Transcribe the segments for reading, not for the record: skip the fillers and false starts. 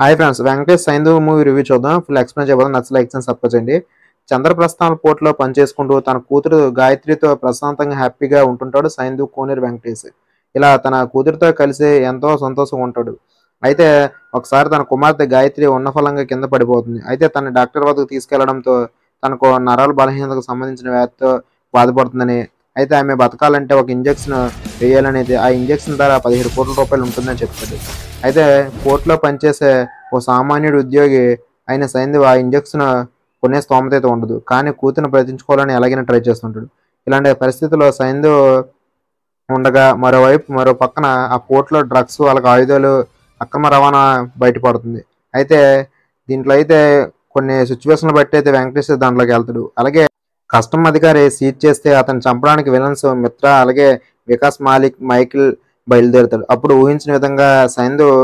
Hi friends, Venkatesh Saindhav movie review చూద్దాం. Full explain చేయబోతున్నాం. నచ్చ లైక్ చేయండి, సబ్స్క్రైబ్ చేయండి. చంద్రప్రస్థాన పోర్టులో పనిచేసుకుంటూ తన కూతురు గాయత్రితో ప్రశాంతంగా హ్యాపీగా ఉంటుంటాడు సైంధు కోనేరు వెంకటేష్. ఇలా తన కూతురితో కలిసి ఎంతో సంతోషంగా ఉంటాడు. అయితే ఒకసారి తన కుమార్తె గాయత్రి ఉన్నఫలంగా కింద పడిపోతుంది. అయితే తన డాక్టర్ వద్దకు తీసుకెళ్లడంతో తనకు నరాల బలహీనతకు సంబంధించిన వ్యాధితో బాధపడుతుందని, అయితే ఆమె బతకాలంటే ఒక ఇంజెక్షన్ వేయాలనేది, ఆ ఇంజెక్షన్ ధర 17 కోట్ల రూపాయలు ఉంటుందని చెప్తాడు. అయితే పోర్టులో పనిచేసే ఓ సామాన్యుడు ఉద్యోగి అయిన సైంధవ్ ఆ ఇంజెక్షన్ కొనే స్తోమత అయితే ఉండదు. కానీ కూతురుని బ్రతికించుకోవాలని ఎలాగైనా ట్రై చేస్తుంటాడు. ఇలాంటి పరిస్థితుల్లో సైంధవ్ ఉండగా మరో పక్కన ఆ పోర్టులో డ్రగ్స్, వాళ్ళకి ఆయుధాలు అక్రమ రవాణా బయటపడుతుంది. అయితే దీంట్లో అయితే కొన్ని సిచ్యువేషన్లు బట్టి అయితే వెంకటేష్ దాంట్లోకి వెళ్తాడు. అలాగే కస్టమ్ అధికారి సీజ్ చేస్తే అతను చంపడానికి విలన్స్ మిత్ర, అలాగే వికాస్ మాలిక్, మైకిల్ బయలుదేరుతాడు. అప్పుడు ఊహించిన విధంగా సైంధవ్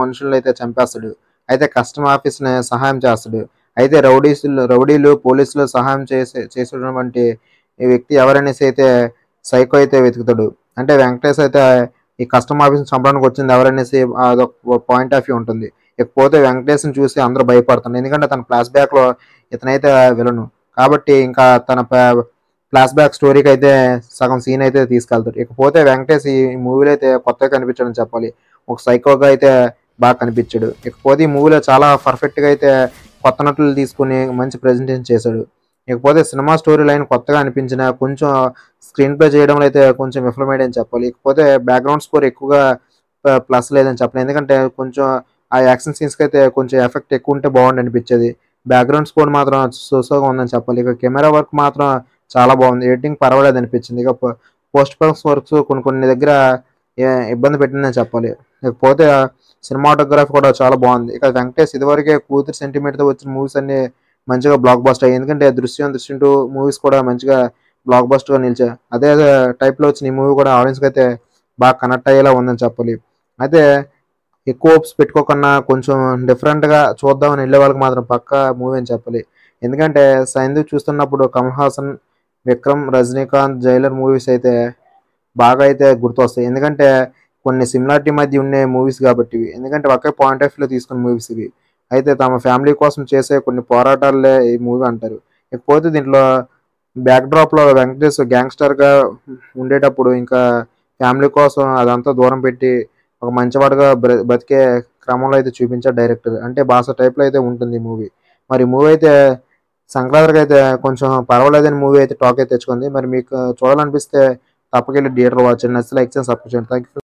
మనుషులను అయితే చంపేస్తాడు. అయితే కస్టమ్ ఆఫీస్ని సహాయం చేస్తాడు. అయితే రౌడీలు పోలీసులు సహాయం చేసేటువంటి ఈ వ్యక్తి ఎవరనేసి అయితే సైకో అయితే వెతుకుతాడు. అంటే వెంకటేష్ అయితే ఈ కస్టమ్ ఆఫీస్ని చంపడానికి వచ్చింది ఎవరనేసి అదొక పాయింట్ ఆఫ్ వ్యూ ఉంటుంది. ఇకపోతే వెంకటేష్ని చూసి అందరూ భయపడుతున్నారు. ఎందుకంటే తన ఫ్లాష్ బ్యాక్లో ఇతనైతే విలను కాబట్టి ఇంకా తన ఫ్లాష్ బ్యాక్ స్టోరీకి అయితే సగం సీన్ అయితే తీసుకెళ్తాడు. ఇకపోతే వెంకటేష్ ఈ మూవీలో అయితే కొత్తగా కనిపించాడని చెప్పాలి. ఒక సైకోగా అయితే బాగా కనిపించాడు. ఇకపోతే ఈ మూవీలో చాలా పర్ఫెక్ట్గా అయితే కొత్త నటులు తీసుకుని మంచి ప్రెజెంటేషన్ చేశాడు. ఇకపోతే సినిమా స్టోరీ లైన్ కొత్తగా అనిపించిన కొంచెం స్క్రీన్ ప్లే చేయడంలో అయితే కొంచెం విఫలమయ్యాడని చెప్పాలి. ఇకపోతే బ్యాక్గ్రౌండ్ స్కోర్ ఎక్కువగా ప్లస్ లేదని చెప్పాలి. ఎందుకంటే కొంచెం ఆ యాక్షన్ సీన్స్కి అయితే కొంచెం ఎఫెక్ట్ ఎక్కువ ఉంటే బాగుండి అనిపించేది. బ్యాక్గ్రౌండ్ స్కోర్ మాత్రం సోసోగా ఉందని చెప్పాలి. ఇక కెమెరా వర్క్ మాత్రం చాలా బాగుంది. ఎడిటింగ్ పర్వాలేదు అనిపించింది. ఇక పోస్ట్ ప్రొడక్షన్ వర్క్స్ కొన్ని దగ్గర ఇబ్బంది పెట్టిందని చెప్పాలి. ఇకపోతే సినిమాటోగ్రఫీ కూడా చాలా బాగుంది. ఇక వెంకటేష్ ఇదివరకే కూతురు సెంటిమెంట్తో వచ్చిన మూవీస్ అన్ని మంచిగా బ్లాక్ బస్టర్ అయ్యాయి. ఎందుకంటే దృశ్యం 2 మూవీస్ కూడా మంచిగా బ్లాక్ బస్టర్గా నిలిచాయి. అదే టైప్లో వచ్చిన ఈ మూవీ కూడా ఆడియన్స్కి అయితే బాగా కనెక్ట్ అయ్యేలా ఉందని చెప్పాలి. అయితే ఎక్కువ హోప్స్ పెట్టుకోకుండా కొంచెం డిఫరెంట్గా చూద్దామని వెళ్ళే వాళ్ళకి మాత్రం పక్కా మూవీ అని చెప్పాలి. ఎందుకంటే సైంధవ్ చూస్తున్నప్పుడు కమల్ హాసన్, విక్రమ్, రజనీకాంత్, జైలర్ మూవీస్ అయితే బాగా అయితే గుర్తొస్తాయి. ఎందుకంటే కొన్ని సిమిలారిటీ మధ్య ఉండే మూవీస్ కాబట్టి ఇవి. ఎందుకంటే ఒకే పాయింట్ ఆఫ్ వ్యూలో తీసుకున్న మూవీస్ ఇవి. అయితే తమ ఫ్యామిలీ కోసం చేసే కొన్ని పోరాటాలే ఈ మూవీ అంటారు. ఇకపోతే దీంట్లో బ్యాక్ డ్రాప్లో వెంకటేష్ గ్యాంగ్స్టర్గా ఉండేటప్పుడు ఇంకా ఫ్యామిలీ కోసం అదంతా దూరం పెట్టి ఒక మంచివాడుగా బతికే క్రమంలో అయితే చూపించాడు డైరెక్టర్. అంటే బాస టైప్లో అయితే ఉంటుంది మూవీ. మరి మూవీ అయితే సంక్రాంతికి అయితే కొంచెం పర్వాలేదని మూవీ అయితే టాక్ అయితే తెచ్చుకుంది. మరి మీకు చూడాలనిపిస్తే తప్పకెళ్ళి థియేటర్ వాచ్ చేయండి. నచ్చితే లైక్ చేయండి, సబ్స్క్రైబ్ చేయండి. Thank you.